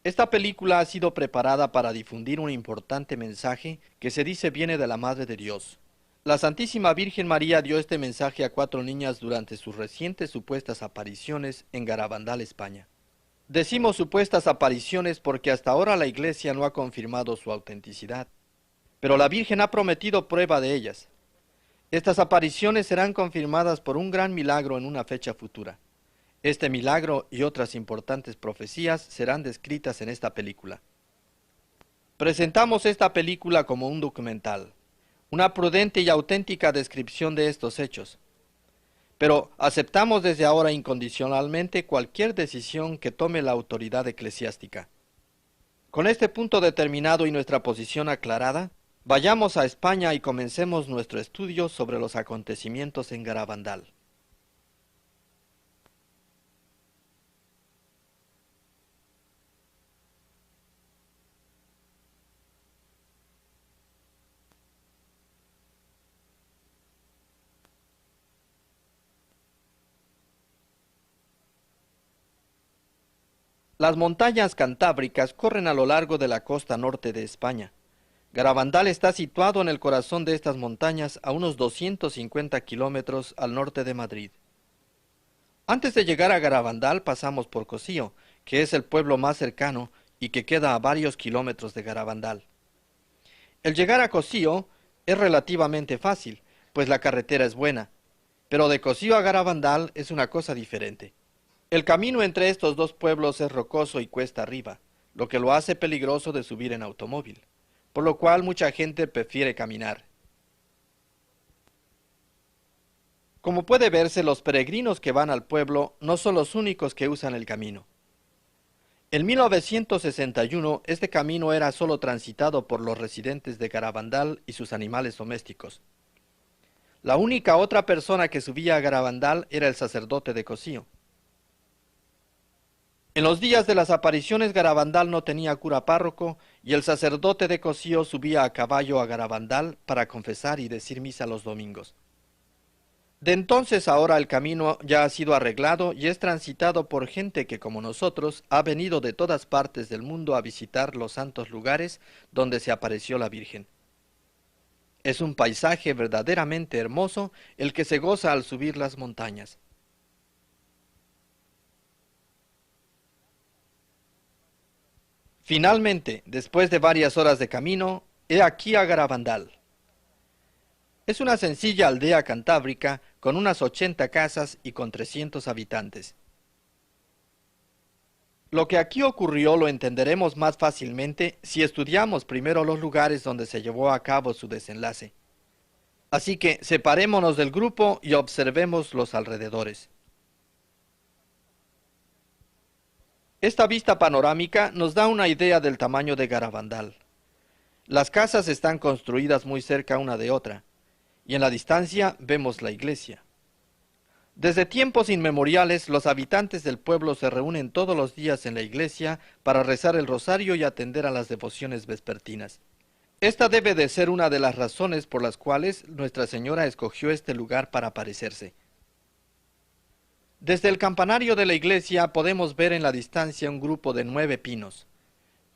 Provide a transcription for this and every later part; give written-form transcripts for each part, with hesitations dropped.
Esta película ha sido preparada para difundir un importante mensaje que se dice viene de la Madre de Dios. La Santísima Virgen María dio este mensaje a 4 niñas durante sus recientes supuestas apariciones en Garabandal, España. Decimos supuestas apariciones porque hasta ahora la Iglesia no ha confirmado su autenticidad, pero la Virgen ha prometido prueba de ellas. Estas apariciones serán confirmadas por un gran milagro en una fecha futura. Este milagro y otras importantes profecías serán descritas en esta película. Presentamos esta película como un documental, una prudente y auténtica descripción de estos hechos. Pero aceptamos desde ahora incondicionalmente cualquier decisión que tome la autoridad eclesiástica. Con este punto determinado y nuestra posición aclarada, vayamos a España y comencemos nuestro estudio sobre los acontecimientos en Garabandal. Las montañas cantábricas corren a lo largo de la costa norte de España. Garabandal está situado en el corazón de estas montañas a unos 250 kilómetros al norte de Madrid. Antes de llegar a Garabandal pasamos por Cosío, que es el pueblo más cercano y que queda a varios kilómetros de Garabandal. El llegar a Cosío es relativamente fácil, pues la carretera es buena, pero de Cosío a Garabandal es una cosa diferente. El camino entre estos dos pueblos es rocoso y cuesta arriba, lo que lo hace peligroso de subir en automóvil, por lo cual mucha gente prefiere caminar. Como puede verse, los peregrinos que van al pueblo no son los únicos que usan el camino. En 1961, este camino era solo transitado por los residentes de Garabandal y sus animales domésticos. La única otra persona que subía a Garabandal era el sacerdote de Cosío. En los días de las apariciones Garabandal no tenía cura párroco y el sacerdote de Cosío subía a caballo a Garabandal para confesar y decir misa los domingos. De entonces ahora el camino ya ha sido arreglado y es transitado por gente que como nosotros ha venido de todas partes del mundo a visitar los santos lugares donde se apareció la Virgen. Es un paisaje verdaderamente hermoso el que se goza al subir las montañas. Finalmente, después de varias horas de camino, he aquí a Garabandal. Es una sencilla aldea cantábrica con unas 80 casas y con 300 habitantes. Lo que aquí ocurrió lo entenderemos más fácilmente si estudiamos primero los lugares donde se llevó a cabo su desenlace. Así que separémonos del grupo y observemos los alrededores. Esta vista panorámica nos da una idea del tamaño de Garabandal. Las casas están construidas muy cerca una de otra, y en la distancia vemos la iglesia. Desde tiempos inmemoriales, los habitantes del pueblo se reúnen todos los días en la iglesia para rezar el rosario y atender a las devociones vespertinas. Esta debe de ser una de las razones por las cuales Nuestra Señora escogió este lugar para aparecerse. Desde el campanario de la iglesia podemos ver en la distancia un grupo de 9 pinos.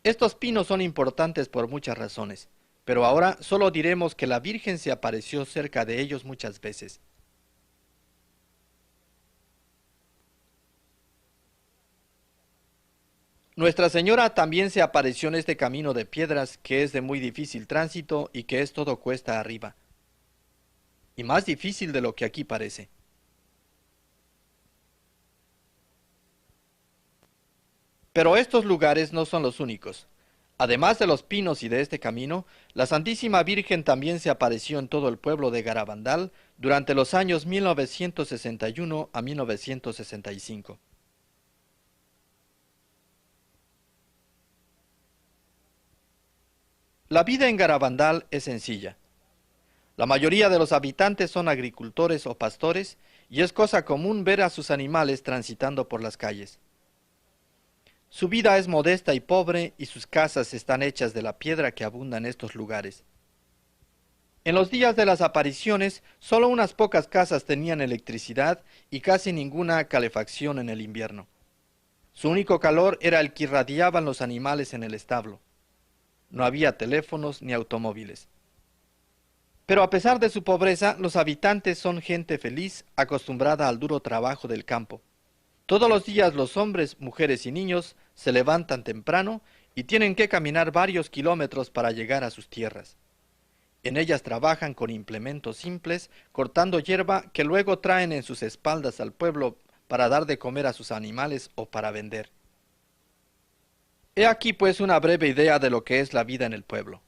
Estos pinos son importantes por muchas razones, pero ahora solo diremos que la Virgen se apareció cerca de ellos muchas veces. Nuestra Señora también se apareció en este camino de piedras que es de muy difícil tránsito y que es todo cuesta arriba, y más difícil de lo que aquí parece. Pero estos lugares no son los únicos. Además de los pinos y de este camino, la Santísima Virgen también se apareció en todo el pueblo de Garabandal durante los años 1961 a 1965. La vida en Garabandal es sencilla. La mayoría de los habitantes son agricultores o pastores y es cosa común ver a sus animales transitando por las calles. Su vida es modesta y pobre y sus casas están hechas de la piedra que abunda en estos lugares. En los días de las apariciones, solo unas pocas casas tenían electricidad y casi ninguna calefacción en el invierno. Su único calor era el que irradiaban los animales en el establo. No había teléfonos ni automóviles. Pero a pesar de su pobreza, los habitantes son gente feliz, acostumbrada al duro trabajo del campo. Todos los días los hombres, mujeres y niños se levantan temprano y tienen que caminar varios kilómetros para llegar a sus tierras. En ellas trabajan con implementos simples, cortando hierba que luego traen en sus espaldas al pueblo para dar de comer a sus animales o para vender. He aquí pues una breve idea de lo que es la vida en el pueblo.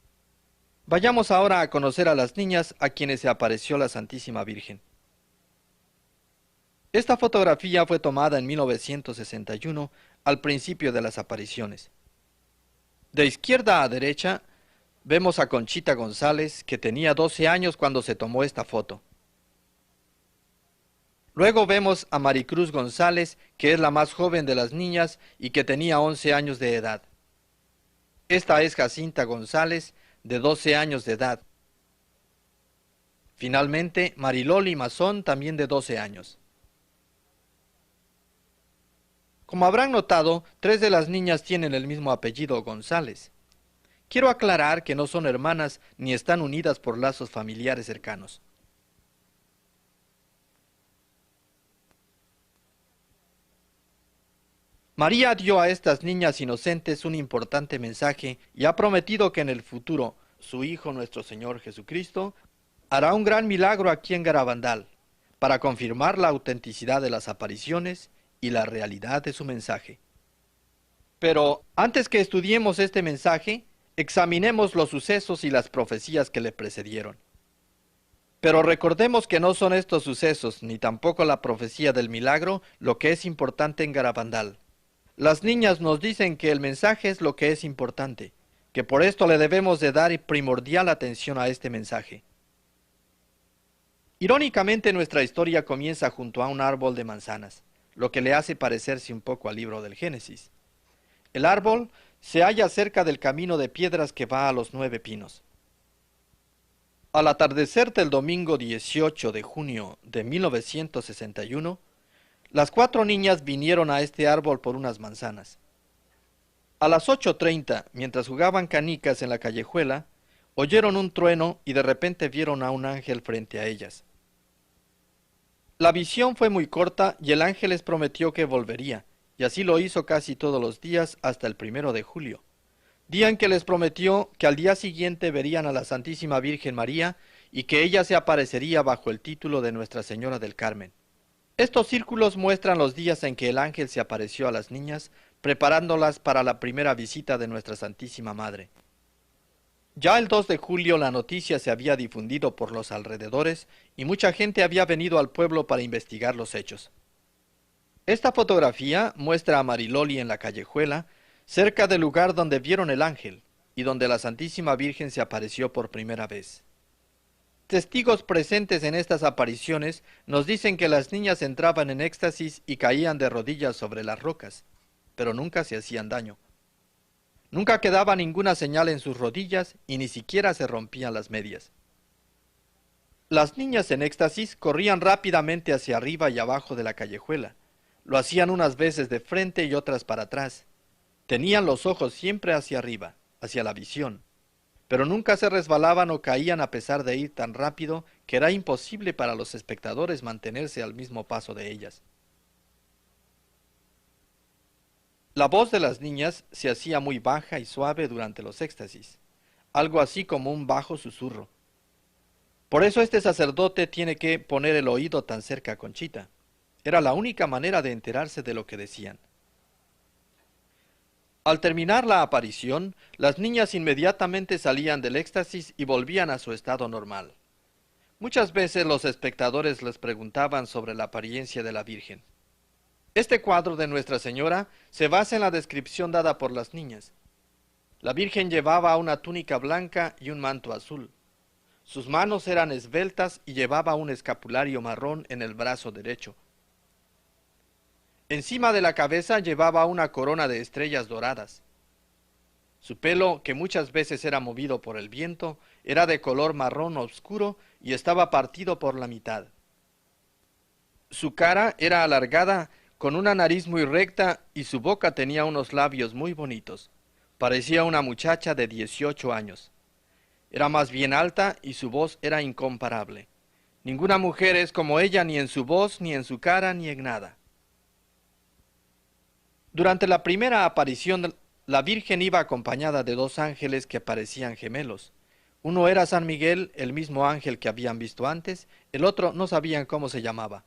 Vayamos ahora a conocer a las niñas a quienes se apareció la Santísima Virgen. Esta fotografía fue tomada en 1961, al principio de las apariciones. De izquierda a derecha, vemos a Conchita González, que tenía 12 años cuando se tomó esta foto. Luego vemos a Maricruz González, que es la más joven de las niñas y que tenía 11 años de edad. Esta es Jacinta González, de 12 años de edad. Finalmente, Mariloli Mazón, también de 12 años. Como habrán notado, 3 de las niñas tienen el mismo apellido González. Quiero aclarar que no son hermanas ni están unidas por lazos familiares cercanos. María dio a estas niñas inocentes un importante mensaje y ha prometido que en el futuro su Hijo nuestro Señor Jesucristo hará un gran milagro aquí en Garabandal para confirmar la autenticidad de las apariciones y la realidad de su mensaje. Pero antes que estudiemos este mensaje, examinemos los sucesos y las profecías que le precedieron. Pero recordemos que no son estos sucesos, ni tampoco la profecía del milagro, lo que es importante en Garabandal. Las niñas nos dicen que el mensaje es lo que es importante, que por esto le debemos de dar primordial atención a este mensaje. Irónicamente, nuestra historia comienza junto a un árbol de manzanas, lo que le hace parecerse un poco al libro del Génesis. El árbol se halla cerca del camino de piedras que va a los 9 pinos. Al atardecer del domingo 18 de junio de 1961, las 4 niñas vinieron a este árbol por unas manzanas. A las 8:30, mientras jugaban canicas en la callejuela, oyeron un trueno y de repente vieron a un ángel frente a ellas. La visión fue muy corta y el ángel les prometió que volvería, y así lo hizo casi todos los días hasta el 1 de julio, día en que les prometió que al día siguiente verían a la Santísima Virgen María y que ella se aparecería bajo el título de Nuestra Señora del Carmen. Estos círculos muestran los días en que el ángel se apareció a las niñas, preparándolas para la primera visita de Nuestra Santísima Madre. Ya el 2 de julio la noticia se había difundido por los alrededores y mucha gente había venido al pueblo para investigar los hechos. Esta fotografía muestra a Mariloli en la callejuela, cerca del lugar donde vieron el ángel y donde la Santísima Virgen se apareció por primera vez. Testigos presentes en estas apariciones nos dicen que las niñas entraban en éxtasis y caían de rodillas sobre las rocas, pero nunca se hacían daño. Nunca quedaba ninguna señal en sus rodillas y ni siquiera se rompían las medias. Las niñas en éxtasis corrían rápidamente hacia arriba y abajo de la callejuela. Lo hacían unas veces de frente y otras para atrás. Tenían los ojos siempre hacia arriba, hacia la visión, pero nunca se resbalaban o caían a pesar de ir tan rápido que era imposible para los espectadores mantenerse al mismo paso de ellas. La voz de las niñas se hacía muy baja y suave durante los éxtasis, algo así como un bajo susurro. Por eso este sacerdote tiene que poner el oído tan cerca a Conchita. Era la única manera de enterarse de lo que decían. Al terminar la aparición, las niñas inmediatamente salían del éxtasis y volvían a su estado normal. Muchas veces los espectadores les preguntaban sobre la apariencia de la Virgen. Este cuadro de Nuestra Señora se basa en la descripción dada por las niñas. La Virgen llevaba una túnica blanca y un manto azul. Sus manos eran esbeltas y llevaba un escapulario marrón en el brazo derecho. Encima de la cabeza llevaba una corona de estrellas doradas. Su pelo, que muchas veces era movido por el viento, era de color marrón oscuro y estaba partido por la mitad. Su cara era alargada con una nariz muy recta y su boca tenía unos labios muy bonitos. Parecía una muchacha de 18 años. Era más bien alta y su voz era incomparable. Ninguna mujer es como ella ni en su voz, ni en su cara, ni en nada. Durante la primera aparición, la Virgen iba acompañada de dos ángeles que parecían gemelos. Uno era San Miguel, el mismo ángel que habían visto antes, el otro no sabían cómo se llamaba.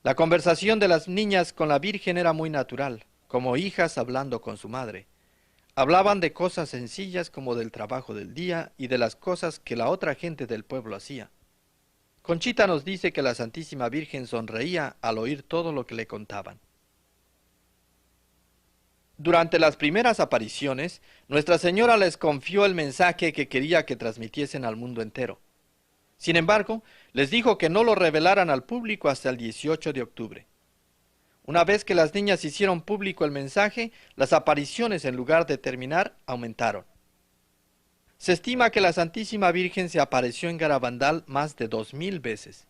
La conversación de las niñas con la Virgen era muy natural, como hijas hablando con su madre. Hablaban de cosas sencillas como del trabajo del día y de las cosas que la otra gente del pueblo hacía. Conchita nos dice que la Santísima Virgen sonreía al oír todo lo que le contaban. Durante las primeras apariciones, Nuestra Señora les confió el mensaje que quería que transmitiesen al mundo entero. Sin embargo, les dijo que no lo revelaran al público hasta el 18 de octubre. Una vez que las niñas hicieron público el mensaje, las apariciones, en lugar de terminar, aumentaron. Se estima que la Santísima Virgen se apareció en Garabandal más de 2000 veces.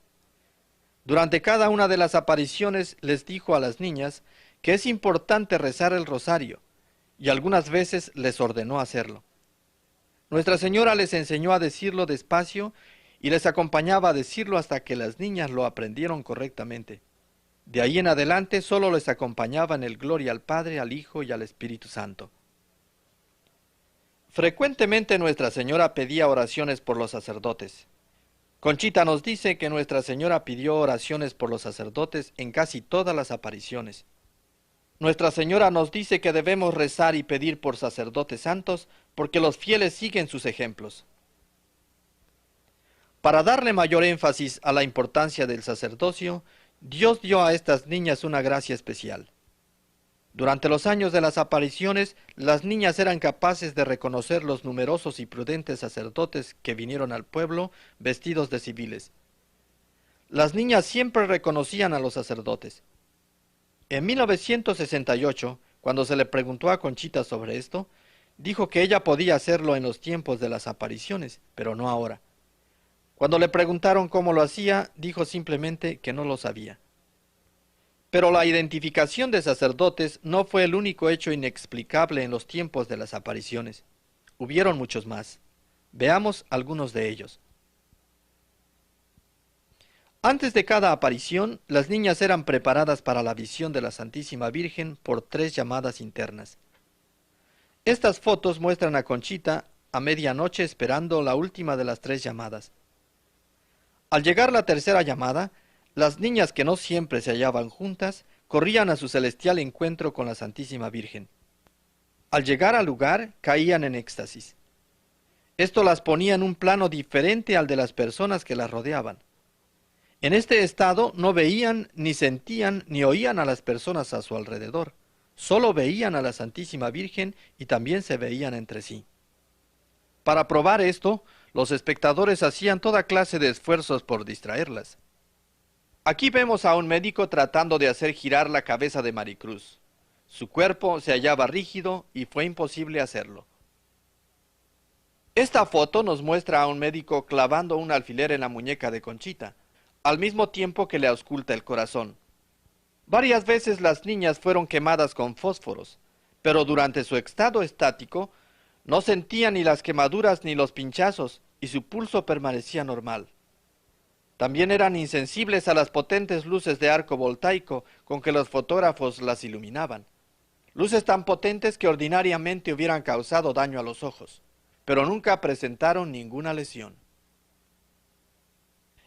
Durante cada una de las apariciones les dijo a las niñas que es importante rezar el rosario, y algunas veces les ordenó hacerlo. Nuestra Señora les enseñó a decirlo despacio y les acompañaba a decirlo hasta que las niñas lo aprendieron correctamente. De ahí en adelante solo les acompañaba en el gloria al Padre, al Hijo y al Espíritu Santo. Frecuentemente Nuestra Señora pedía oraciones por los sacerdotes. Conchita nos dice que Nuestra Señora pidió oraciones por los sacerdotes en casi todas las apariciones. Nuestra Señora nos dice que debemos rezar y pedir por sacerdotes santos porque los fieles siguen sus ejemplos. Para darle mayor énfasis a la importancia del sacerdocio, Dios dio a estas niñas una gracia especial. Durante los años de las apariciones, las niñas eran capaces de reconocer los numerosos y prudentes sacerdotes que vinieron al pueblo vestidos de civiles. Las niñas siempre reconocían a los sacerdotes. En 1968, cuando se le preguntó a Conchita sobre esto, dijo que ella podía hacerlo en los tiempos de las apariciones, pero no ahora. Cuando le preguntaron cómo lo hacía, dijo simplemente que no lo sabía. Pero la identificación de sacerdotes no fue el único hecho inexplicable en los tiempos de las apariciones. Hubieron muchos más. Veamos algunos de ellos. Antes de cada aparición, las niñas eran preparadas para la visión de la Santísima Virgen por 3 llamadas internas. Estas fotos muestran a Conchita a medianoche esperando la última de las 3 llamadas. Al llegar la tercera llamada, las niñas que no siempre se hallaban juntas, corrían a su celestial encuentro con la Santísima Virgen. Al llegar al lugar, caían en éxtasis. Esto las ponía en un plano diferente al de las personas que las rodeaban. En este estado no veían, ni sentían, ni oían a las personas a su alrededor. Solo veían a la Santísima Virgen y también se veían entre sí. Para probar esto, los espectadores hacían toda clase de esfuerzos por distraerlas. Aquí vemos a un médico tratando de hacer girar la cabeza de Maricruz. Su cuerpo se hallaba rígido y fue imposible hacerlo. Esta foto nos muestra a un médico clavando un alfiler en la muñeca de Conchita, al mismo tiempo que le ausculta el corazón. Varias veces las niñas fueron quemadas con fósforos, pero durante su estado estático no sentían ni las quemaduras ni los pinchazos y su pulso permanecía normal. También eran insensibles a las potentes luces de arco voltaico con que los fotógrafos las iluminaban. Luces tan potentes que ordinariamente hubieran causado daño a los ojos, pero nunca presentaron ninguna lesión.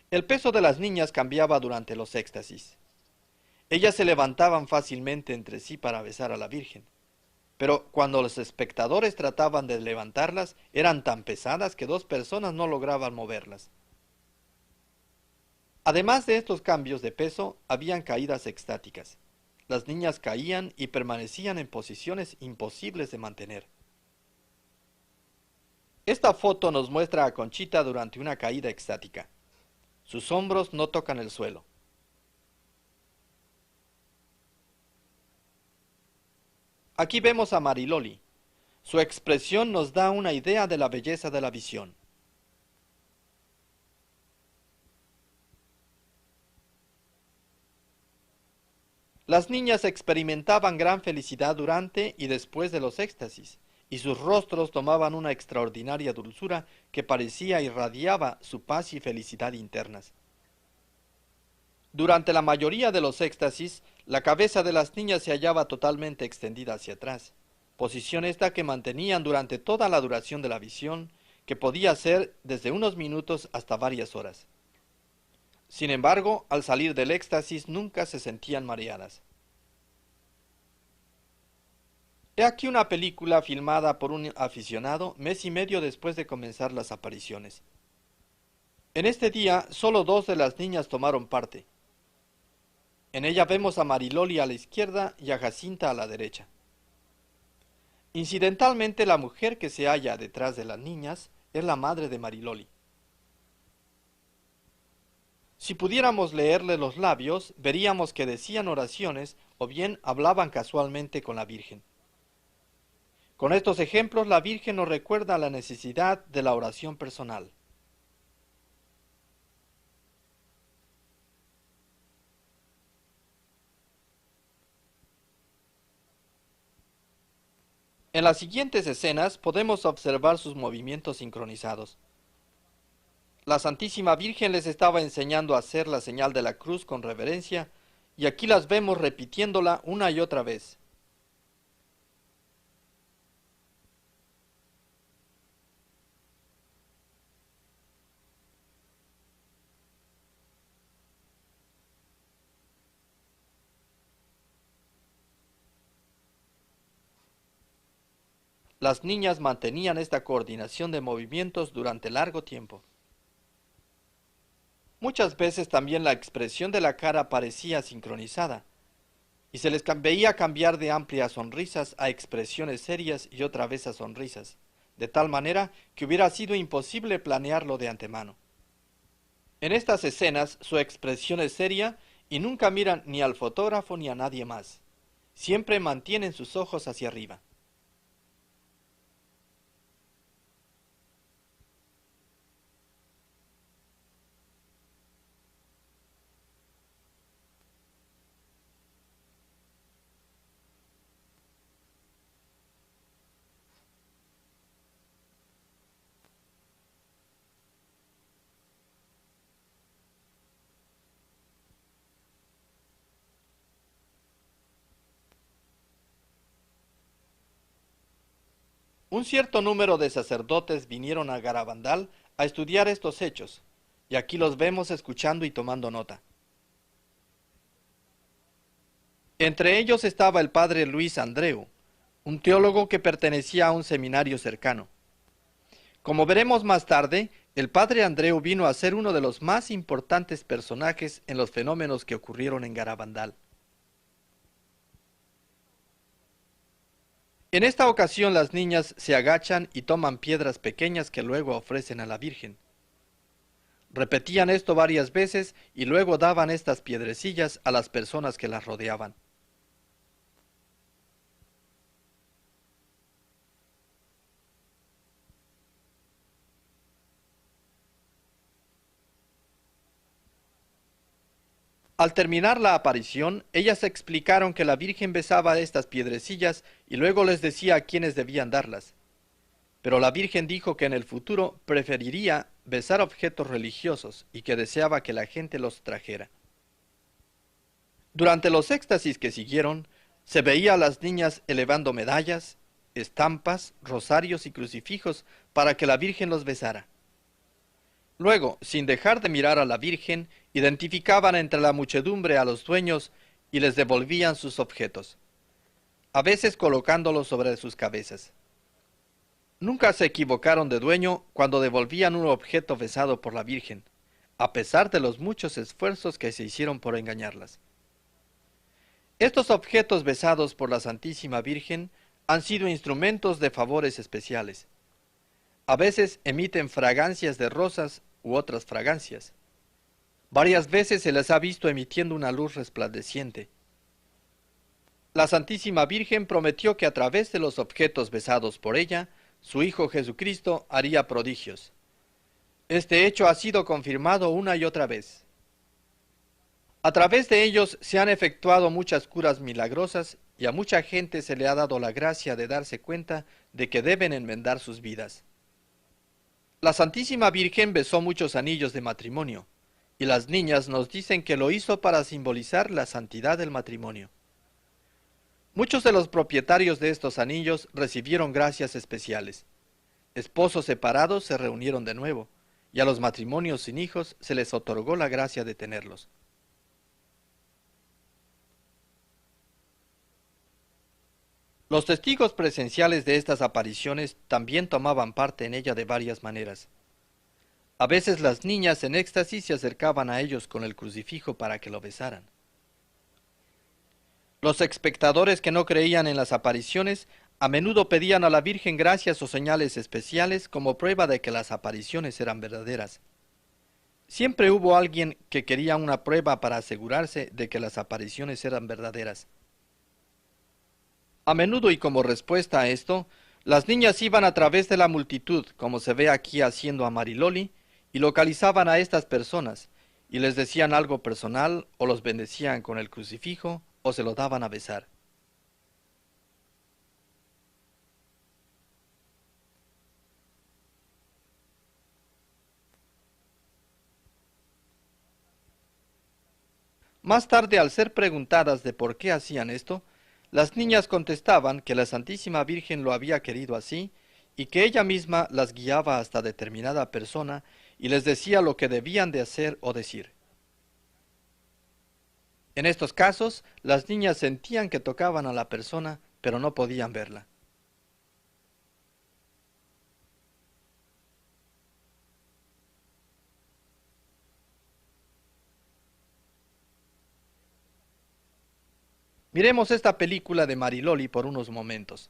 El peso de las niñas cambiaba durante los éxtasis. Ellas se levantaban fácilmente entre sí para besar a la Virgen, pero cuando los espectadores trataban de levantarlas, eran tan pesadas que 2 personas no lograban moverlas. Además de estos cambios de peso, habían caídas extáticas. Las niñas caían y permanecían en posiciones imposibles de mantener. Esta foto nos muestra a Conchita durante una caída extática. Sus hombros no tocan el suelo. Aquí vemos a Mariloli. Su expresión nos da una idea de la belleza de la visión. Las niñas experimentaban gran felicidad durante y después de los éxtasis, y sus rostros tomaban una extraordinaria dulzura que parecía irradiaba su paz y felicidad internas. Durante la mayoría de los éxtasis, la cabeza de las niñas se hallaba totalmente extendida hacia atrás, posición esta que mantenían durante toda la duración de la visión, que podía ser desde unos minutos hasta varias horas. Sin embargo, al salir del éxtasis nunca se sentían mareadas. He aquí una película filmada por un aficionado mes y medio después de comenzar las apariciones. En este día, solo dos de las niñas tomaron parte. En ella vemos a Mariloli a la izquierda y a Jacinta a la derecha. Incidentalmente, la mujer que se halla detrás de las niñas es la madre de Mariloli. Si pudiéramos leerle los labios, veríamos que decían oraciones o bien hablaban casualmente con la Virgen. Con estos ejemplos, la Virgen nos recuerda la necesidad de la oración personal. En las siguientes escenas podemos observar sus movimientos sincronizados. La Santísima Virgen les estaba enseñando a hacer la señal de la cruz con reverencia, y aquí las vemos repitiéndola una y otra vez. Las niñas mantenían esta coordinación de movimientos durante largo tiempo. Muchas veces también la expresión de la cara parecía sincronizada, y se les veía cambiar de amplias sonrisas a expresiones serias y otra vez a sonrisas, de tal manera que hubiera sido imposible planearlo de antemano. En estas escenas su expresión es seria y nunca miran ni al fotógrafo ni a nadie más. Siempre mantienen sus ojos hacia arriba. Un cierto número de sacerdotes vinieron a Garabandal a estudiar estos hechos, y aquí los vemos escuchando y tomando nota. Entre ellos estaba el padre Luis Andreu, un teólogo que pertenecía a un seminario cercano. Como veremos más tarde, el padre Andreu vino a ser uno de los más importantes personajes en los fenómenos que ocurrieron en Garabandal. En esta ocasión las niñas se agachan y toman piedras pequeñas que luego ofrecen a la Virgen. Repetían esto varias veces y luego daban estas piedrecillas a las personas que las rodeaban. Al terminar la aparición, ellas explicaron que la Virgen besaba estas piedrecillas y luego les decía a quiénes debían darlas. Pero la Virgen dijo que en el futuro preferiría besar objetos religiosos y que deseaba que la gente los trajera. Durante los éxtasis que siguieron, se veía a las niñas elevando medallas, estampas, rosarios y crucifijos para que la Virgen los besara. Luego, sin dejar de mirar a la Virgen, identificaban entre la muchedumbre a los dueños y les devolvían sus objetos, a veces colocándolos sobre sus cabezas. Nunca se equivocaron de dueño cuando devolvían un objeto besado por la Virgen, a pesar de los muchos esfuerzos que se hicieron por engañarlas. Estos objetos besados por la Santísima Virgen han sido instrumentos de favores especiales. A veces emiten fragancias de rosas u otras fragancias. Varias veces se les ha visto emitiendo una luz resplandeciente. La Santísima Virgen prometió que a través de los objetos besados por ella, su Hijo Jesucristo haría prodigios. Este hecho ha sido confirmado una y otra vez. A través de ellos se han efectuado muchas curas milagrosas y a mucha gente se le ha dado la gracia de darse cuenta de que deben enmendar sus vidas. La Santísima Virgen besó muchos anillos de matrimonio, y las niñas nos dicen que lo hizo para simbolizar la santidad del matrimonio. Muchos de los propietarios de estos anillos recibieron gracias especiales. Esposos separados se reunieron de nuevo, y a los matrimonios sin hijos se les otorgó la gracia de tenerlos. Los testigos presenciales de estas apariciones también tomaban parte en ella de varias maneras. A veces las niñas en éxtasis se acercaban a ellos con el crucifijo para que lo besaran. Los espectadores que no creían en las apariciones a menudo pedían a la Virgen gracias o señales especiales como prueba de que las apariciones eran verdaderas. Siempre hubo alguien que quería una prueba para asegurarse de que las apariciones eran verdaderas. A menudo y como respuesta a esto, las niñas iban a través de la multitud, como se ve aquí haciendo a Mariloli, y localizaban a estas personas, y les decían algo personal, o los bendecían con el crucifijo, o se lo daban a besar. Más tarde, al ser preguntadas de por qué hacían esto, las niñas contestaban que la Santísima Virgen lo había querido así, y que ella misma las guiaba hasta determinada persona y les decía lo que debían de hacer o decir. En estos casos, las niñas sentían que tocaban a la persona, pero no podían verla. Miremos esta película de Mariloli por unos momentos.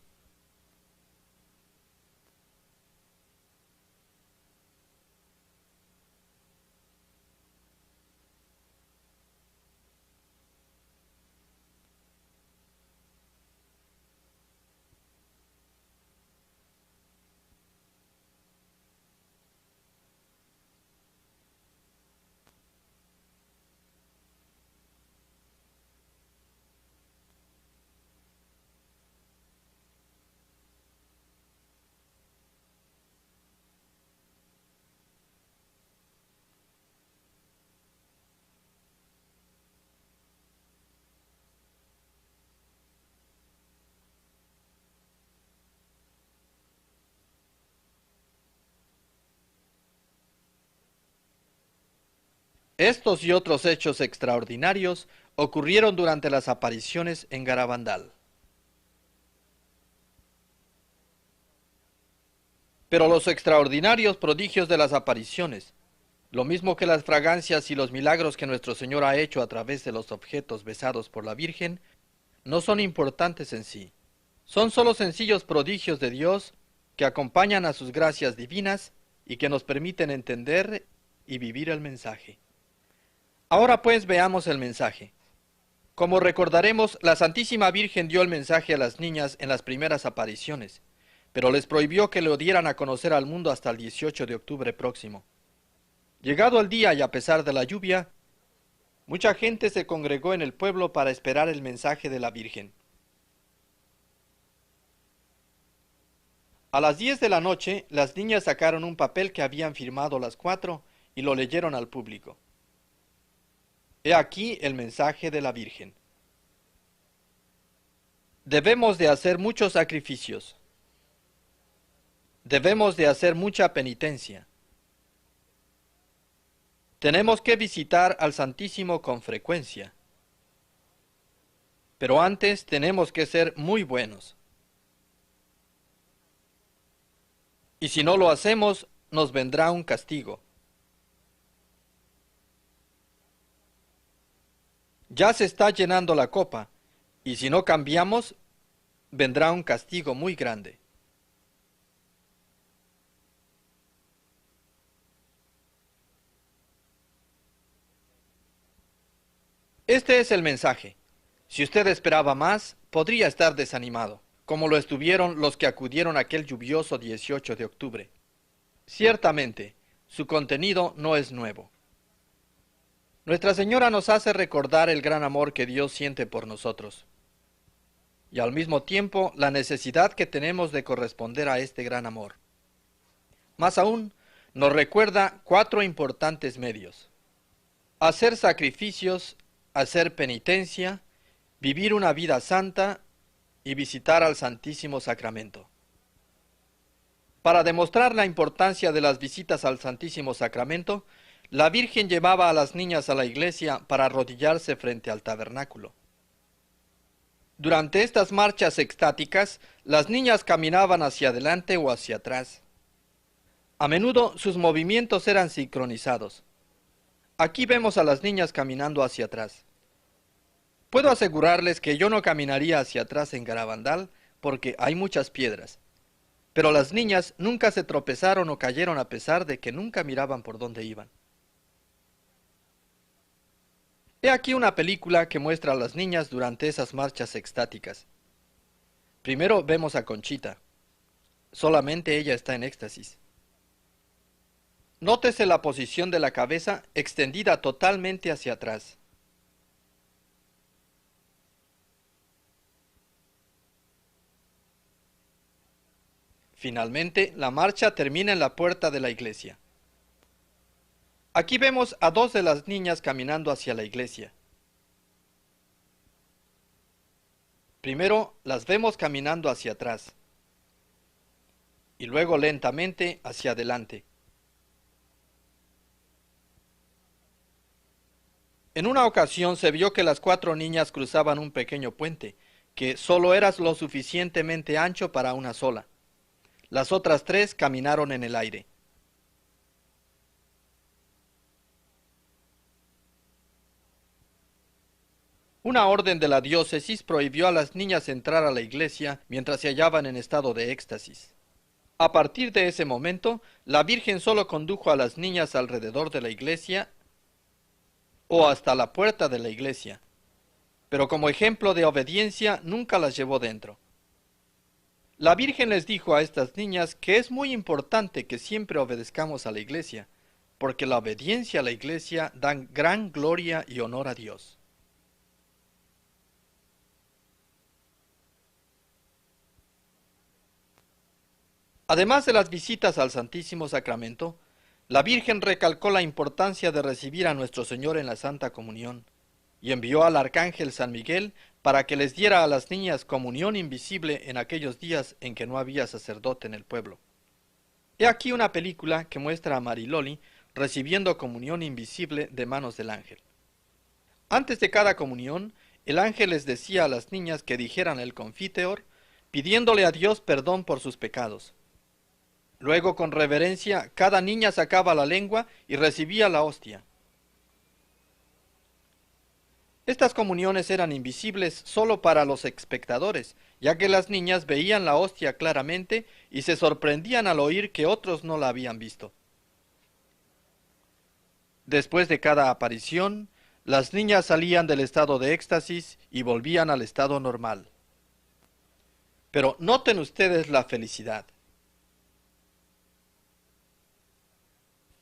Estos y otros hechos extraordinarios ocurrieron durante las apariciones en Garabandal. Pero los extraordinarios prodigios de las apariciones, lo mismo que las fragancias y los milagros que nuestro Señor ha hecho a través de los objetos besados por la Virgen, no son importantes en sí. Son solo sencillos prodigios de Dios que acompañan a sus gracias divinas y que nos permiten entender y vivir el mensaje. Ahora pues veamos el mensaje. Como recordaremos, la Santísima Virgen dio el mensaje a las niñas en las primeras apariciones, pero les prohibió que lo dieran a conocer al mundo hasta el 18 de octubre próximo. Llegado el día y a pesar de la lluvia, mucha gente se congregó en el pueblo para esperar el mensaje de la Virgen. A las 10 de la noche, las niñas sacaron un papel que habían firmado las 4 y lo leyeron al público. He aquí el mensaje de la Virgen. Debemos de hacer muchos sacrificios. Debemos de hacer mucha penitencia. Tenemos que visitar al Santísimo con frecuencia. Pero antes tenemos que ser muy buenos. Y si no lo hacemos, nos vendrá un castigo. Ya se está llenando la copa, y si no cambiamos, vendrá un castigo muy grande. Este es el mensaje. Si usted esperaba más, podría estar desanimado, como lo estuvieron los que acudieron aquel lluvioso 18 de octubre. Ciertamente, su contenido no es nuevo. Nuestra Señora nos hace recordar el gran amor que Dios siente por nosotros y al mismo tiempo la necesidad que tenemos de corresponder a este gran amor. Más aún, nos recuerda 4 importantes medios: hacer sacrificios, hacer penitencia, vivir una vida santa y visitar al Santísimo Sacramento. Para demostrar la importancia de las visitas al Santísimo Sacramento, la Virgen llevaba a las niñas a la iglesia para arrodillarse frente al tabernáculo. Durante estas marchas extáticas, las niñas caminaban hacia adelante o hacia atrás. A menudo sus movimientos eran sincronizados. Aquí vemos a las niñas caminando hacia atrás. Puedo asegurarles que yo no caminaría hacia atrás en Garabandal porque hay muchas piedras. Pero las niñas nunca se tropezaron o cayeron a pesar de que nunca miraban por dónde iban. He aquí una película que muestra a las niñas durante esas marchas extáticas. Primero vemos a Conchita. Solamente ella está en éxtasis. Nótese la posición de la cabeza extendida totalmente hacia atrás. Finalmente, la marcha termina en la puerta de la iglesia. Aquí vemos a 2 de las niñas caminando hacia la iglesia. Primero las vemos caminando hacia atrás y luego lentamente hacia adelante. En una ocasión se vio que las 4 niñas cruzaban un pequeño puente, que solo era lo suficientemente ancho para una sola. Las otras 3 caminaron en el aire. Una orden de la diócesis prohibió a las niñas entrar a la iglesia mientras se hallaban en estado de éxtasis. A partir de ese momento, la Virgen solo condujo a las niñas alrededor de la iglesia o hasta la puerta de la iglesia, pero como ejemplo de obediencia nunca las llevó dentro. La Virgen les dijo a estas niñas que es muy importante que siempre obedezcamos a la iglesia, porque la obediencia a la iglesia da gran gloria y honor a Dios. Además de las visitas al Santísimo Sacramento, la Virgen recalcó la importancia de recibir a nuestro Señor en la Santa Comunión y envió al Arcángel San Miguel para que les diera a las niñas comunión invisible en aquellos días en que no había sacerdote en el pueblo. He aquí una película que muestra a Mariloli recibiendo comunión invisible de manos del ángel. Antes de cada comunión, el ángel les decía a las niñas que dijeran el Confiteor, pidiéndole a Dios perdón por sus pecados. Luego, con reverencia, cada niña sacaba la lengua y recibía la hostia. Estas comuniones eran invisibles solo para los espectadores, ya que las niñas veían la hostia claramente y se sorprendían al oír que otros no la habían visto. Después de cada aparición, las niñas salían del estado de éxtasis y volvían al estado normal. Pero noten ustedes la felicidad.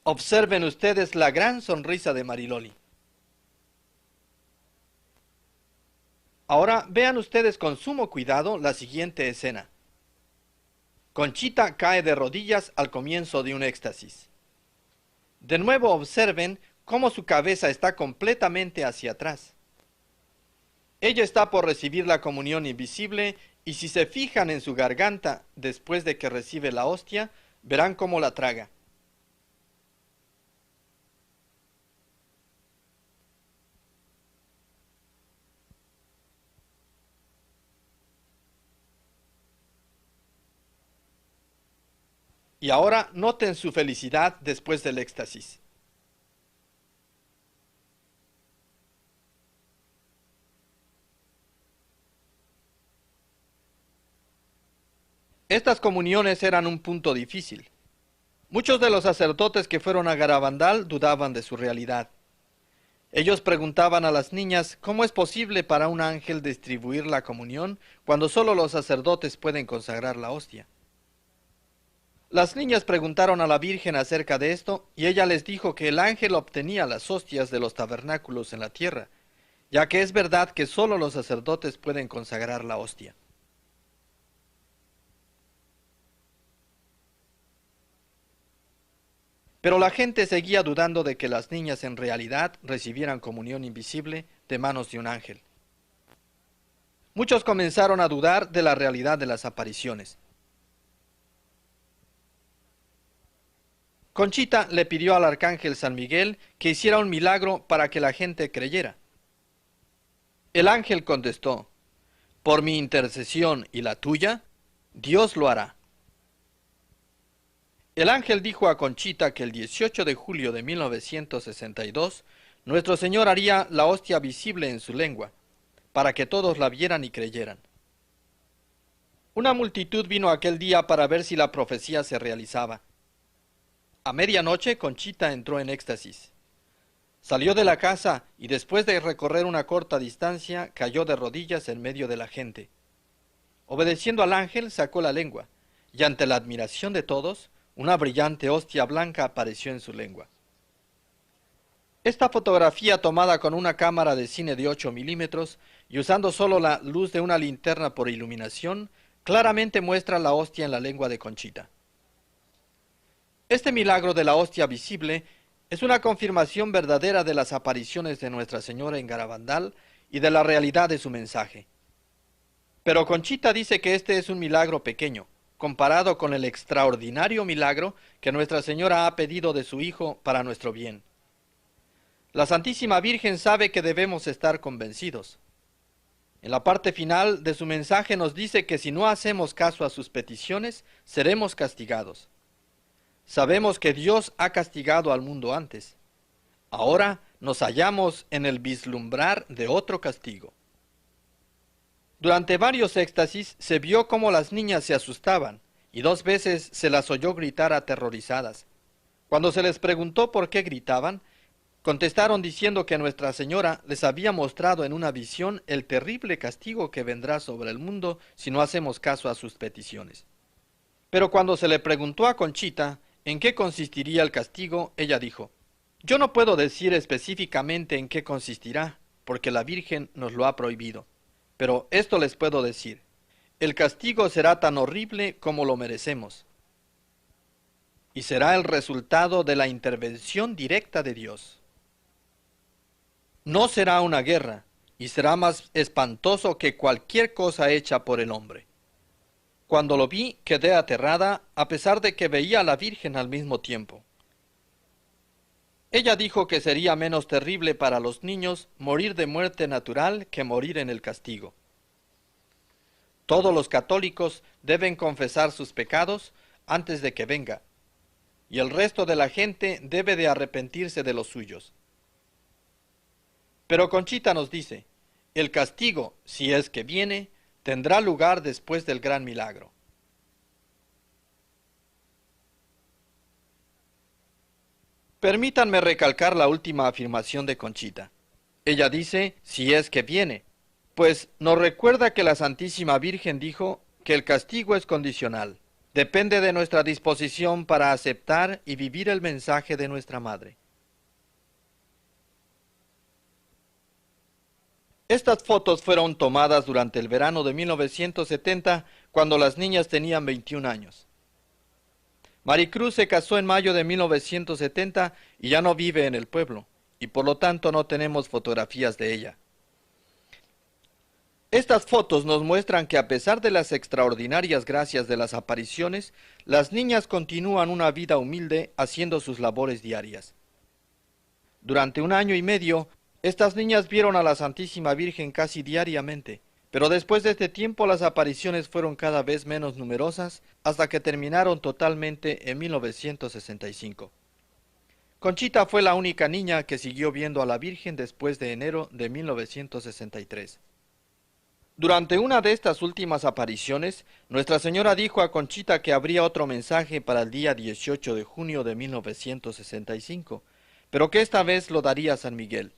Observen ustedes la gran sonrisa de Mariloli. Ahora vean ustedes con sumo cuidado la siguiente escena. Conchita cae de rodillas al comienzo de un éxtasis. De nuevo observen cómo su cabeza está completamente hacia atrás. Ella está por recibir la comunión invisible y si se fijan en su garganta después de que recibe la hostia, verán cómo la traga. Y ahora noten su felicidad después del éxtasis. Estas comuniones eran un punto difícil. Muchos de los sacerdotes que fueron a Garabandal dudaban de su realidad. Ellos preguntaban a las niñas cómo es posible para un ángel distribuir la comunión cuando solo los sacerdotes pueden consagrar la hostia. Las niñas preguntaron a la Virgen acerca de esto, y ella les dijo que el ángel obtenía las hostias de los tabernáculos en la tierra, ya que es verdad que sólo los sacerdotes pueden consagrar la hostia. Pero la gente seguía dudando de que las niñas en realidad recibieran comunión invisible de manos de un ángel. Muchos comenzaron a dudar de la realidad de las apariciones. Conchita le pidió al arcángel San Miguel que hiciera un milagro para que la gente creyera. El ángel contestó: por mi intercesión y la tuya, Dios lo hará. El ángel dijo a Conchita que el 18 de julio de 1962, nuestro Señor haría la hostia visible en su lengua, para que todos la vieran y creyeran. Una multitud vino aquel día para ver si la profecía se realizaba. A medianoche, Conchita entró en éxtasis. Salió de la casa y después de recorrer una corta distancia, cayó de rodillas en medio de la gente. Obedeciendo al ángel, sacó la lengua, y ante la admiración de todos, una brillante hostia blanca apareció en su lengua. Esta fotografía, tomada con una cámara de cine de 8 milímetros y usando solo la luz de una linterna por iluminación, claramente muestra la hostia en la lengua de Conchita. Este milagro de la hostia visible es una confirmación verdadera de las apariciones de Nuestra Señora en Garabandal y de la realidad de su mensaje. Pero Conchita dice que este es un milagro pequeño, comparado con el extraordinario milagro que Nuestra Señora ha pedido de su Hijo para nuestro bien. La Santísima Virgen sabe que debemos estar convencidos. En la parte final de su mensaje nos dice que si no hacemos caso a sus peticiones, seremos castigados. Sabemos que Dios ha castigado al mundo antes. Ahora nos hallamos en el vislumbrar de otro castigo. Durante varios éxtasis se vio cómo las niñas se asustaban y 2 veces se las oyó gritar aterrorizadas. Cuando se les preguntó por qué gritaban, contestaron diciendo que Nuestra Señora les había mostrado en una visión el terrible castigo que vendrá sobre el mundo si no hacemos caso a sus peticiones. Pero cuando se le preguntó a Conchita en qué consistiría el castigo, ella dijo: yo no puedo decir específicamente en qué consistirá, porque la Virgen nos lo ha prohibido. Pero esto les puedo decir: el castigo será tan horrible como lo merecemos. Y será el resultado de la intervención directa de Dios. No será una guerra, y será más espantoso que cualquier cosa hecha por el hombre. Cuando lo vi, quedé aterrada, a pesar de que veía a la Virgen al mismo tiempo. Ella dijo que sería menos terrible para los niños morir de muerte natural que morir en el castigo. Todos los católicos deben confesar sus pecados antes de que venga, y el resto de la gente debe de arrepentirse de los suyos. Pero Conchita nos dice: el castigo, si es que viene, tendrá lugar después del gran milagro. Permítanme recalcar la última afirmación de Conchita. Ella dice: si es que viene, pues nos recuerda que la Santísima Virgen dijo que el castigo es condicional. Depende de nuestra disposición para aceptar y vivir el mensaje de nuestra Madre. Estas fotos fueron tomadas durante el verano de 1970, cuando las niñas tenían 21 años. Maricruz se casó en mayo de 1970 y ya no vive en el pueblo, y por lo tanto no tenemos fotografías de ella. Estas fotos nos muestran que a pesar de las extraordinarias gracias de las apariciones, las niñas continúan una vida humilde haciendo sus labores diarias. Durante 1 año y medio, estas niñas vieron a la Santísima Virgen casi diariamente, pero después de este tiempo las apariciones fueron cada vez menos numerosas hasta que terminaron totalmente en 1965. Conchita fue la única niña que siguió viendo a la Virgen después de enero de 1963. Durante una de estas últimas apariciones, Nuestra Señora dijo a Conchita que habría otro mensaje para el día 18 de junio de 1965, pero que esta vez lo daría San Miguel.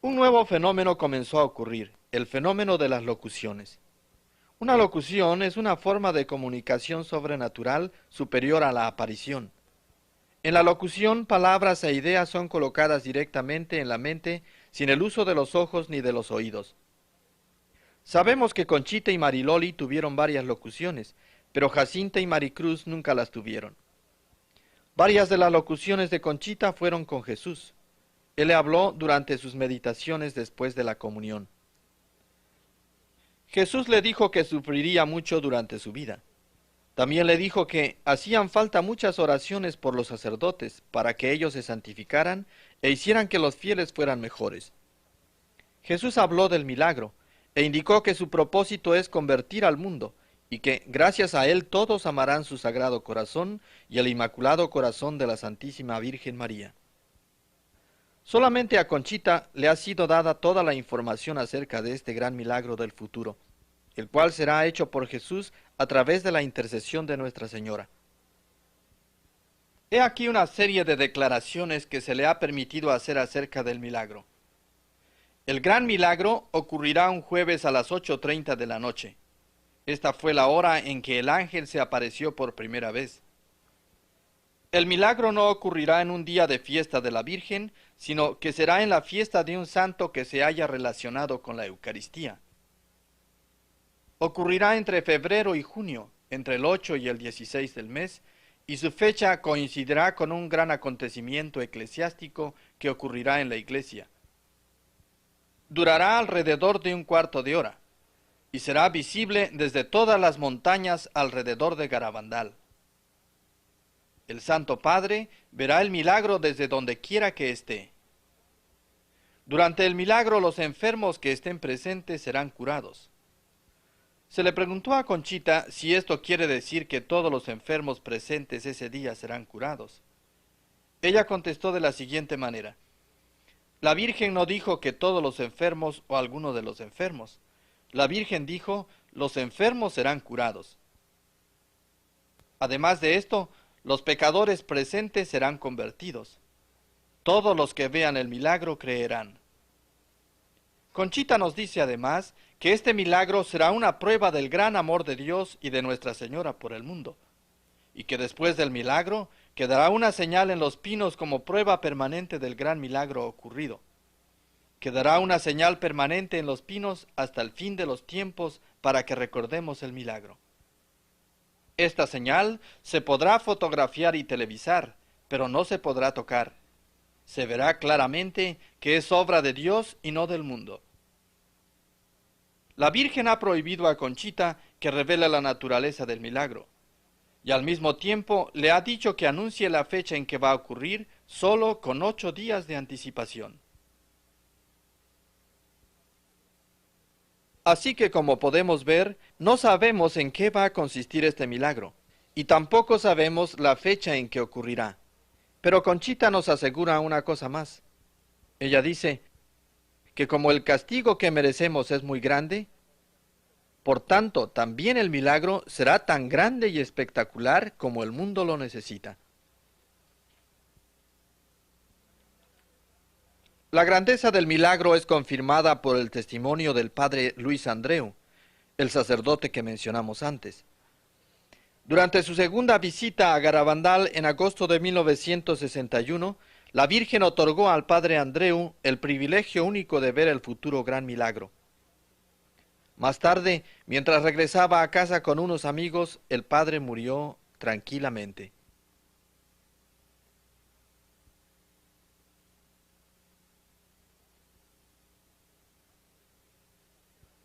Un nuevo fenómeno comenzó a ocurrir, el fenómeno de las locuciones. Una locución es una forma de comunicación sobrenatural superior a la aparición. En la locución, palabras e ideas son colocadas directamente en la mente sin el uso de los ojos ni de los oídos. Sabemos que Conchita y Mariloli tuvieron varias locuciones, pero Jacinta y Maricruz nunca las tuvieron. Varias de las locuciones de Conchita fueron con Jesús. Él le habló durante sus meditaciones después de la comunión. Jesús le dijo que sufriría mucho durante su vida. También le dijo que hacían falta muchas oraciones por los sacerdotes para que ellos se santificaran e hicieran que los fieles fueran mejores. Jesús habló del milagro e indicó que su propósito es convertir al mundo y que gracias a él todos amarán su sagrado corazón y el inmaculado corazón de la Santísima Virgen María. Solamente a Conchita le ha sido dada toda la información acerca de este gran milagro del futuro, el cual será hecho por Jesús a través de la intercesión de Nuestra Señora. He aquí una serie de declaraciones que se le ha permitido hacer acerca del milagro. El gran milagro ocurrirá un jueves a las 8:30 de la noche. Esta fue la hora en que el ángel se apareció por primera vez. El milagro no ocurrirá en un día de fiesta de la Virgen, sino que será en la fiesta de un santo que se haya relacionado con la Eucaristía. Ocurrirá entre febrero y junio, entre el 8 y el 16 del mes, y su fecha coincidirá con un gran acontecimiento eclesiástico que ocurrirá en la iglesia. Durará alrededor de un cuarto de hora, y será visible desde todas las montañas alrededor de Garabandal. El Santo Padre verá el milagro desde donde quiera que esté. Durante el milagro los enfermos que estén presentes serán curados. Se le preguntó a Conchita si esto quiere decir que todos los enfermos presentes ese día serán curados. Ella contestó de la siguiente manera: la Virgen no dijo que todos los enfermos o alguno de los enfermos. La Virgen dijo, los enfermos serán curados. Además de esto, los pecadores presentes serán convertidos. Todos los que vean el milagro creerán. Conchita nos dice además que este milagro será una prueba del gran amor de Dios y de Nuestra Señora por el mundo, y que después del milagro quedará una señal en los pinos como prueba permanente del gran milagro ocurrido. Quedará una señal permanente en los pinos hasta el fin de los tiempos para que recordemos el milagro. Esta señal se podrá fotografiar y televisar, pero no se podrá tocar. Se verá claramente que es obra de Dios y no del mundo. La Virgen ha prohibido a Conchita que revele la naturaleza del milagro, y al mismo tiempo le ha dicho que anuncie la fecha en que va a ocurrir solo con 8 días de anticipación. Así que, como podemos ver, no sabemos en qué va a consistir este milagro, y tampoco sabemos la fecha en que ocurrirá. Pero Conchita nos asegura una cosa más. Ella dice que como el castigo que merecemos es muy grande, por tanto, también el milagro será tan grande y espectacular como el mundo lo necesita. La grandeza del milagro es confirmada por el testimonio del padre Luis Andreu, el sacerdote que mencionamos antes. Durante su segunda visita a Garabandal en agosto de 1961, la Virgen otorgó al padre Andreu el privilegio único de ver el futuro gran milagro. Más tarde, mientras regresaba a casa con unos amigos, el padre murió tranquilamente.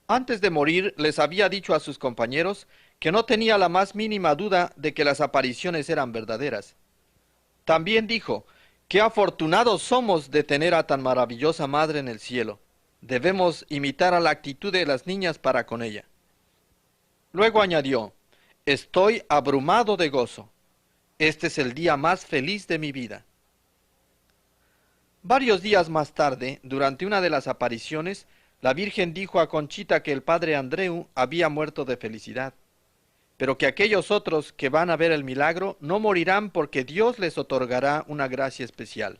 Antes de morir, les había dicho a sus compañeros que no tenía la más mínima duda de que las apariciones eran verdaderas. También dijo, qué afortunados somos de tener a tan maravillosa madre en el cielo. Debemos imitar a la actitud de las niñas para con ella. Luego añadió, estoy abrumado de gozo. Este es el día más feliz de mi vida. Varios días más tarde, durante una de las apariciones, la Virgen dijo a Conchita que el padre Andreu había muerto de felicidad, pero que aquellos otros que van a ver el milagro no morirán porque Dios les otorgará una gracia especial.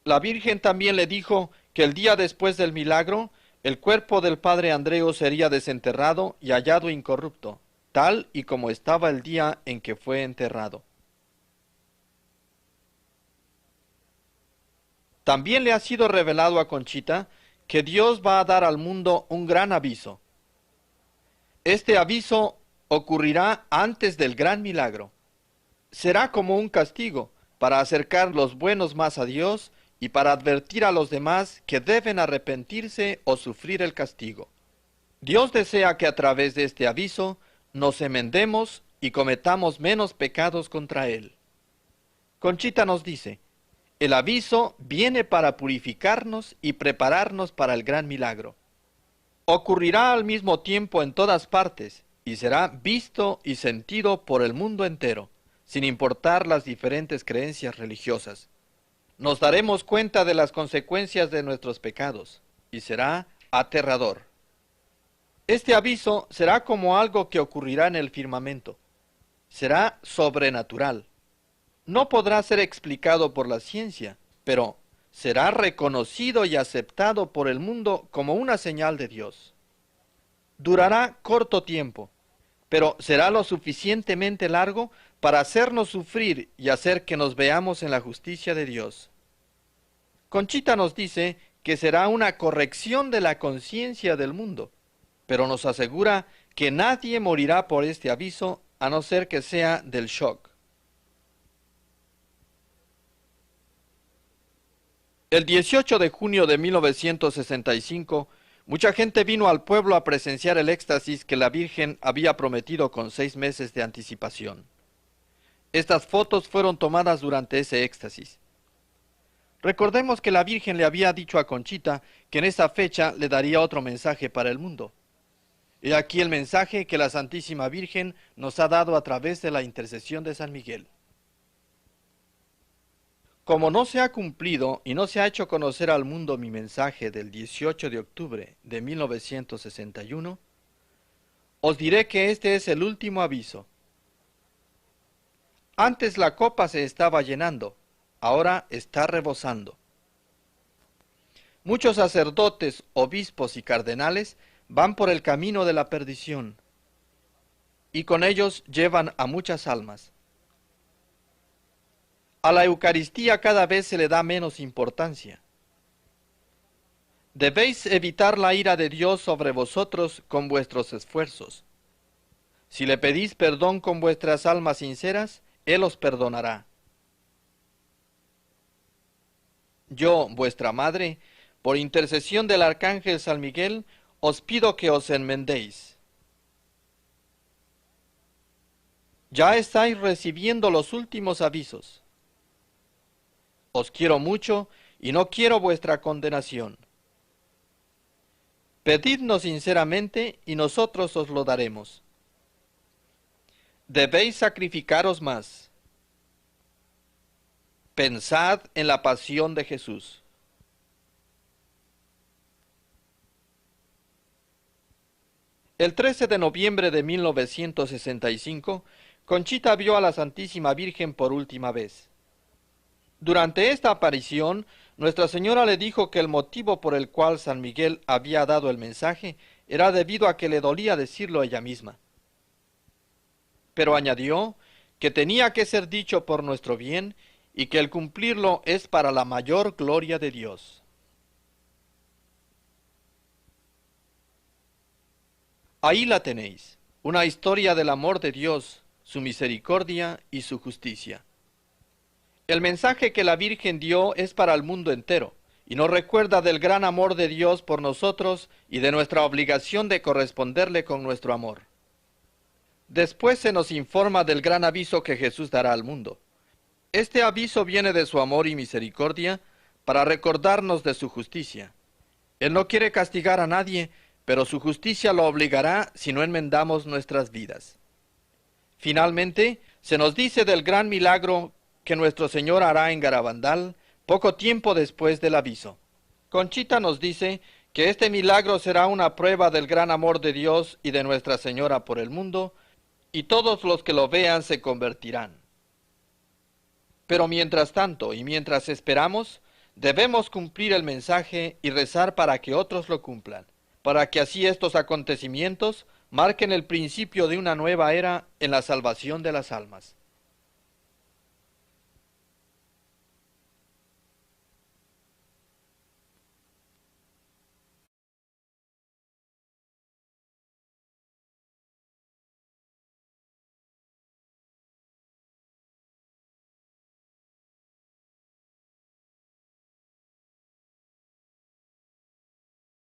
La Virgen también le dijo que el día después del milagro, El cuerpo del padre Andreo sería desenterrado y hallado incorrupto, tal y como estaba el día en que fue enterrado. También le ha sido revelado a Conchita que Dios va a dar al mundo un gran aviso. Este aviso ocurrirá antes del gran milagro. Será como un castigo para acercar los buenos más a Dios y para advertir a los demás que deben arrepentirse o sufrir el castigo. Dios desea que a través de este aviso nos enmendemos y cometamos menos pecados contra Él. Conchita nos dice, el aviso viene para purificarnos y prepararnos para el gran milagro. Ocurrirá al mismo tiempo en todas partes y será visto y sentido por el mundo entero, sin importar las diferentes creencias religiosas. Nos daremos cuenta de las consecuencias de nuestros pecados y será aterrador. Este aviso será como algo que ocurrirá en el firmamento. Será sobrenatural. No podrá ser explicado por la ciencia, pero será reconocido y aceptado por el mundo como una señal de Dios. Durará corto tiempo, pero será lo suficientemente largo para hacernos sufrir y hacer que nos veamos en la justicia de Dios. Conchita nos dice que será una corrección de la conciencia del mundo, pero nos asegura que nadie morirá por este aviso a no ser que sea del shock. El 18 de junio de 1965, mucha gente vino al pueblo a presenciar el éxtasis que la Virgen había prometido con 6 meses de anticipación. Estas fotos fueron tomadas durante ese éxtasis. Recordemos que la Virgen le había dicho a Conchita que en esa fecha le daría otro mensaje para el mundo. He aquí el mensaje que la Santísima Virgen nos ha dado a través de la intercesión de San Miguel. Como no se ha cumplido y no se ha hecho conocer al mundo mi mensaje del 18 de octubre de 1961, os diré que este es el último aviso. Antes la copa se estaba llenando, ahora está rebosando. Muchos sacerdotes, obispos y cardenales van por el camino de la perdición, y con ellos llevan a muchas almas. A la Eucaristía cada vez se le da menos importancia. Debéis evitar la ira de Dios sobre vosotros con vuestros esfuerzos. Si le pedís perdón con vuestras almas sinceras, Él os perdonará. Yo, vuestra madre, por intercesión del arcángel San Miguel, os pido que os enmendéis. Ya estáis recibiendo los últimos avisos. Os quiero mucho y no quiero vuestra condenación. Pedidnos sinceramente y nosotros os lo daremos. Debéis sacrificaros más. Pensad en la pasión de Jesús. El 13 de noviembre de 1965, Conchita vio a la Santísima Virgen por última vez. Durante esta aparición, Nuestra Señora le dijo que el motivo por el cual San Miguel había dado el mensaje era debido a que le dolía decirlo ella misma. Pero añadió que tenía que ser dicho por nuestro bien y que el cumplirlo es para la mayor gloria de Dios. Ahí la tenéis, una historia del amor de Dios, su misericordia y su justicia. El mensaje que la Virgen dio es para el mundo entero, y nos recuerda del gran amor de Dios por nosotros y de nuestra obligación de corresponderle con nuestro amor. Después se nos informa del gran aviso que Jesús dará al mundo. Este aviso viene de su amor y misericordia para recordarnos de su justicia. Él no quiere castigar a nadie, pero su justicia lo obligará si no enmendamos nuestras vidas. Finalmente, se nos dice del gran milagro que nuestro Señor hará en Garabandal poco tiempo después del aviso. Conchita nos dice que este milagro será una prueba del gran amor de Dios y de Nuestra Señora por el mundo, y todos los que lo vean se convertirán. Pero mientras tanto y mientras esperamos, debemos cumplir el mensaje y rezar para que otros lo cumplan. para que así estos acontecimientos marquen el principio de una nueva era en la salvación de las almas.